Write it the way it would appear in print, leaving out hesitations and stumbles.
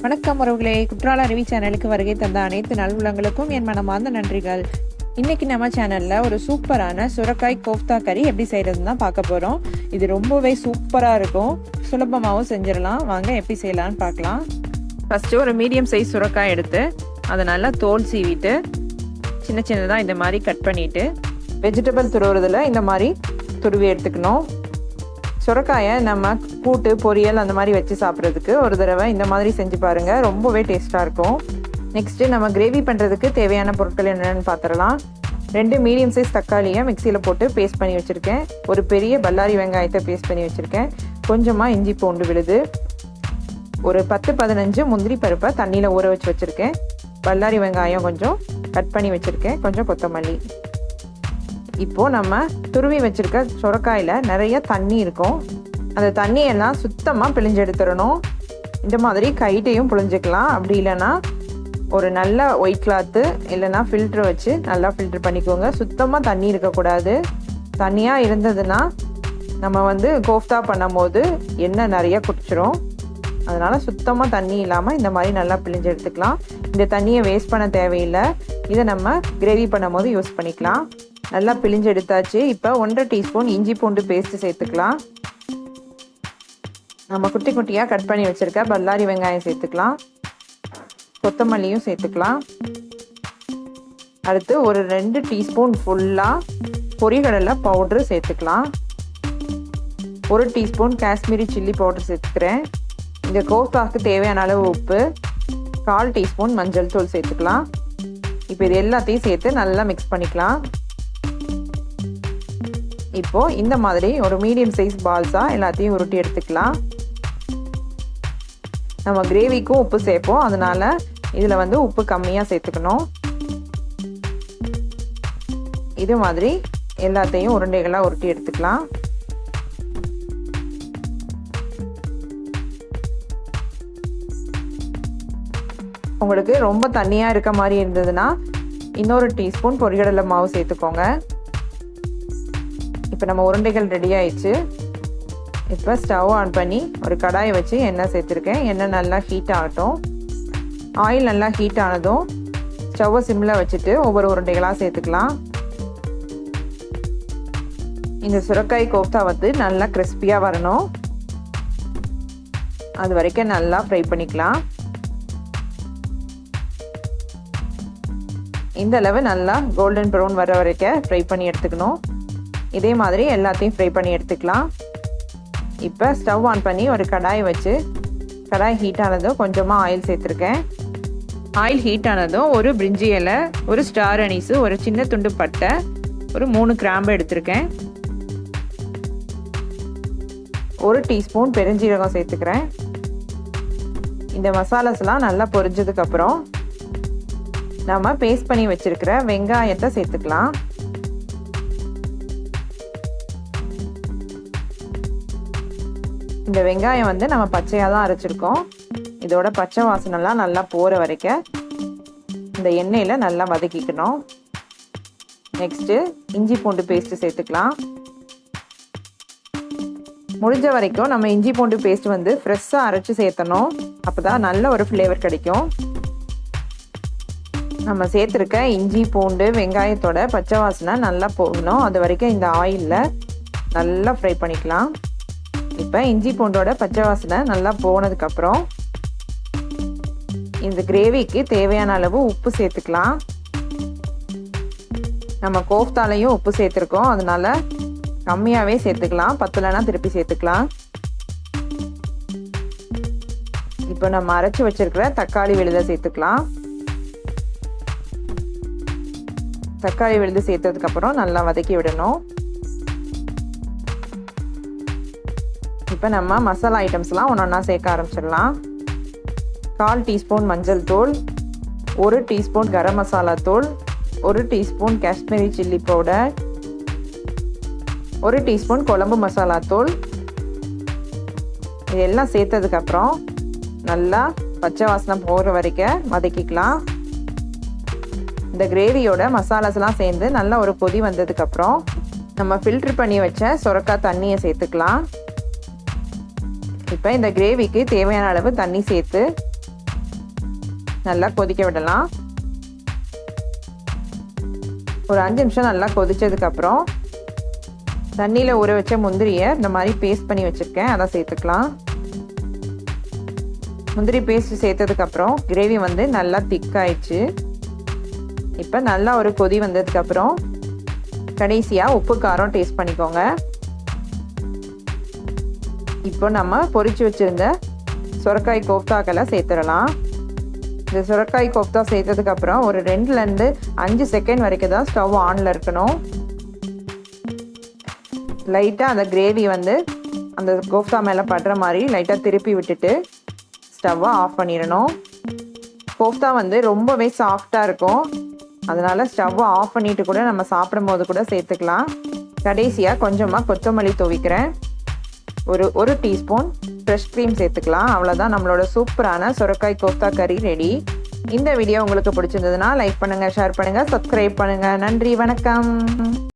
வணக்கம் உறவுகளே, குற்றால அருவி சேனலுக்கு வருகை தந்த அனைத்து நல்வுள்ளங்களுக்கும் என் மனமார்ந்த நன்றிகள். இன்னைக்கு நம்ம சேனல்ல ஒரு சூப்பரான சுரக்காய் கோஃப்தா கறி எப்படி செய்யறதுன்னு தான் பார்க்க போறோம். இது ரொம்பவே சூப்பரா இருக்கும், சுலபமாகவும் செஞ்சிடலாம். வாங்க எப்படி செய்யலாம்னு பார்க்கலாம். ஃபர்ஸ்ட் ஒரு மீடியம் சைஸ் சுரக்காய் எடுத்து அதை நல்லா தோல் சீவிட்டு சின்ன சின்னதாக இந்த மாதிரி கட் பண்ணிட்டு வெஜிடபிள் துருவுறதுல இந்த மாதிரி துருவி எடுத்துக்கணும். சுரக்காயை நம்ம கூட்டு பொரியல் அந்த மாதிரி வச்சு சாப்பிட்றதுக்கு ஒரு தடவை இந்த மாதிரி செஞ்சு பாருங்கள், ரொம்பவே டேஸ்ட்டாக இருக்கும். நெக்ஸ்ட்டு நம்ம கிரேவி பண்ணுறதுக்கு தேவையான பொருட்கள் என்னென்னு பார்த்துடலாம். 2 மீடியம் சைஸ் தக்காளியை மிக்சியில் போட்டு பேஸ்ட் பண்ணி வச்சுருக்கேன். ஒரு பெரிய பல்லாரி வெங்காயத்தை பேஸ்ட் பண்ணி வச்சுருக்கேன். கொஞ்சமாக இஞ்சி பூண்டு விழுது, ஒரு 10-15 முந்திரி பருப்பை தண்ணியில் ஊற வச்சு வச்சுருக்கேன். பல்லாரி வெங்காயம் கொஞ்சம் கட் பண்ணி வச்சுருக்கேன், கொஞ்சம் கொத்தமல்லி. இப்போது நம்ம துருவி வச்சுருக்க சுரக்காயில் நிறைய தண்ணி இருக்கும். அந்த தண்ணியெல்லாம் சுத்தமாக பிழிஞ்சு எடுத்துடணும். இந்த மாதிரி கைட்டையும் பிழிஞ்சிக்கலாம். அப்படி இல்லைன்னா ஒரு நல்ல ஒயிட் கிளாத்து இல்லைன்னா ஃபில்ட்ரு வச்சு நல்லா ஃபில்ட்ரு பண்ணிக்கோங்க. சுத்தமாக தண்ணி இருக்கக்கூடாது. தண்ணியாக இருந்ததுன்னா நம்ம கோஃப்தா பண்ணும் போது எண்ணெய் நிறைய குடிச்சிரும். அதனால் சுத்தமாக தண்ணி இல்லாமல் இந்த மாதிரி நல்லா பிழிஞ்சு எடுத்துக்கலாம். இந்த தண்ணியை வேஸ்ட் பண்ண தேவையில்லை. இதை நம்ம கிரேவி பண்ணும் போது யூஸ் பண்ணிக்கலாம். நல்லா பிழிஞ்சு எடுத்தாச்சு. இப்போ 1.5 டீஸ்பூன் இஞ்சி பூண்டு பேஸ்ட்டு சேர்த்துக்கலாம். நம்ம குட்டி குட்டியாக கட் பண்ணி வச்சுருக்க பல்லாரி வெங்காயம் சேர்த்துக்கலாம். கொத்தமல்லியும் சேர்த்துக்கலாம். அடுத்து ஒரு 2 டீஸ்பூன் ஃபுல்லாக பொரிகடலை பவுட்ரு சேர்த்துக்கலாம். 1 டீஸ்பூன் காஷ்மீரி சில்லி பவுடர் சேர்த்துக்கிறேன். இந்த கோஃப்தாக்கு தேவையான அளவு உப்பு, 1/4 டீஸ்பூன் மஞ்சள் தூள் சேர்த்துக்கலாம். இப்போ இது எல்லாத்தையும் சேர்த்து நல்லா மிக்ஸ் பண்ணிக்கலாம். இப்போது இந்த மாதிரி ஒரு மீடியம் சைஸ் பால்ஸாக எல்லாத்தையும் உருட்டி எடுத்துக்கலாம். நம்ம கிரேவிக்கும் உப்பு சேர்ப்போம், அதனால் இதில் உப்பு கம்மியாக சேர்த்துக்கணும். இது மாதிரி எல்லாத்தையும் உருண்டைகளாக உருட்டி எடுத்துக்கலாம். உங்களுக்கு ரொம்ப தண்ணியாக இருக்க மாதிரி இருந்ததுன்னா இன்னொரு டீஸ்பூன் பொரிகடலை மாவு சேர்த்துக்கோங்க. இப்போ நம்ம உருண்டைகள் ரெடி ஆயிடுச்சு. இப்போ ஸ்டவ் ஆன் பண்ணி ஒரு கடாயை வச்சு எண்ணெய் சேர்த்துருக்கேன். எண்ணெய் நல்லா ஹீட் ஆகட்டும். ஆயில் நல்லா ஹீட் ஆனதும் ஸ்டவ்வை சிம்மில் வச்சுட்டு ஒவ்வொரு உருண்டைகளாக சேர்த்துக்கலாம். இந்த சுரக்காய் கோஃப்தா நல்லா கிறிஸ்பியாக வரணும். அது வரைக்கும் நல்லா ஃப்ரை பண்ணிக்கலாம். இந்த அளவு நல்லா கோல்டன் ப்ரௌன் வர வரைக்கும் ஃப்ரை பண்ணி எடுத்துக்கணும். இதே மாதிரி எல்லாத்தையும் ஃப்ரை பண்ணி எடுத்துக்கலாம். இப்போ ஸ்டவ் ஆன் பண்ணி ஒரு கடாய் வச்சு கடாய் ஹீட் ஆனதும் கொஞ்சமாக ஆயில் சேர்த்துருக்கேன். ஆயில் ஹீட் ஆனதும் ஒரு பிரிஞ்சி இலை, ஒரு ஸ்டார் அனீஸு, ஒரு சின்ன துண்டு பட்டை, ஒரு 3 கிராம்பு எடுத்திருக்கேன். 1 டீஸ்பூன் பெருஞ்சீரகம் சேர்த்துக்கிறேன். இந்த மசாலாஸ்லாம் நல்லா பொரிஞ்சதுக்கப்புறம் நம்ம பேஸ்ட் பண்ணி வச்சுருக்கிற வெங்காயத்தை சேர்த்துக்கலாம். இந்த வெங்காயம் நம்ம பச்சையாக தான் அரைச்சிருக்கோம். இதோட பச்சை வாசனைலாம் நல்லா போகிற வரைக்கும் இந்த எண்ணெயில் நல்லா வதக்கிக்கணும். நெக்ஸ்ட்டு இஞ்சி பூண்டு பேஸ்ட்டு சேர்த்துக்கலாம். முடிஞ்ச வரைக்கும் நம்ம இஞ்சி பூண்டு பேஸ்ட் ஃப்ரெஷ்ஷாக அரைச்சி சேர்த்தணும். அப்போ தான் நல்ல ஒரு ஃப்ளேவர் கிடைக்கும். நம்ம சேர்த்துருக்க இஞ்சி பூண்டு வெங்காயத்தோட பச்சை வாசனை நல்லா போகணும். அது வரைக்கும் இந்த ஆயிலில் நல்லா ஃப்ரை பண்ணிக்கலாம். இப்போ இஞ்சி பூண்டோட பச்சை வாசனை நல்லா போனதுக்கப்புறம் இந்த கிரேவிக்கு தேவையான அளவு உப்பு சேர்த்துக்கலாம். நம்ம கோஃப்தாலையும் உப்பு சேர்த்துருக்கோம், அதனால கம்மியாகவே சேர்த்துக்கலாம். பத்தலைன்னா திருப்பி சேர்த்துக்கலாம். இப்போ நம்ம அரைச்சி வச்சிருக்கிற தக்காளி விழுதை சேர்த்துக்கலாம். தக்காளி விழுது சேர்த்ததுக்கப்புறம் நல்லா வதக்கி விடணும். இப்போ நம்ம மசாலா ஐட்டம்ஸ்லாம் ஒன்றா சேர்க்க ஆரம்பிச்சிடலாம். 1/4 டீஸ்பூன் மஞ்சள் தூள், 1 டீஸ்பூன் கரம் மசாலா தூள், 1 teaspoon Kashmiri chilli powder, 1 teaspoon குழம்பு மசாலா தூள். இதெல்லாம் சேர்த்ததுக்கப்புறம் நல்லா பச்சை வாசனை போகிற வரைக்கும் வதக்கிக்கலாம். இந்த கிரேவியோட மசாலாஸ்லாம் சேர்ந்து நல்லா ஒரு கொதி வந்ததுக்கப்புறம் நம்ம ஃபில்ட்ரு பண்ணி வச்ச சுரக்காய் தண்ணியை சேர்த்துக்கலாம். இப்போ இந்த கிரேவிக்கு தேவையான அளவு தண்ணி சேர்த்து நல்லா கொதிக்க விடலாம். ஒரு 5 நிமிஷம் நல்லா கொதிச்சதுக்கப்புறம் தண்ணியில் ஊற வச்ச முந்திரியை இந்த மாதிரி பேஸ்ட் பண்ணி வச்சுருக்கேன், அதை சேர்த்துக்கலாம். முந்திரி பேஸ்ட் சேர்த்ததுக்கப்புறம் கிரேவி வந்து நல்லா திக்காயிடுச்சு. இப்போ நல்லா ஒரு கொதி வந்ததுக்கப்புறம் கடைசியாக உப்பு காரம் டேஸ்ட் பண்ணிக்கோங்க. இப்போ நம்ம பொரிச்சு வச்சுருந்த சுரக்காய் கோஃப்தாக்களை சேர்த்துடலாம். இந்த சுரக்காய் கோஃப்தா சேர்த்ததுக்கப்புறம் ஒரு 2லேருந்து 5 செகண்ட் வரைக்கும் தான் ஸ்டவ் ஆனில் இருக்கணும். லைட்டாக அந்த கிரேவி வந்து அந்த கோஃப்தா மேலே படுற மாதிரி லைட்டாக திருப்பி விட்டுட்டு ஸ்டவ்வை ஆஃப் பண்ணிடணும். கோஃப்தா வந்து ரொம்பவே சாஃப்டாக இருக்கும், அதனால் ஸ்டவ்வை ஆஃப் பண்ணிவிட்டு கூட நம்ம சாப்பிடும் போது கூட சேர்த்துக்கலாம். கடைசியாக கொஞ்சமாக கொத்தமல்லி துவிக்கிறேன். ஒரு டீஸ்பூன் ஃப்ரெஷ் க்ரீம் சேர்த்துக்கலாம். அவ்வளோதான், நம்மளோட சூப்பரான சுரக்காய் கோஃப்தா கறி ரெடி. இந்த வீடியோ உங்களுக்கு பிடிச்சிருந்ததுன்னா லைக் பண்ணுங்கள், ஷேர் பண்ணுங்கள், சப்ஸ்கிரைப் பண்ணுங்கள். நன்றி, வணக்கம்.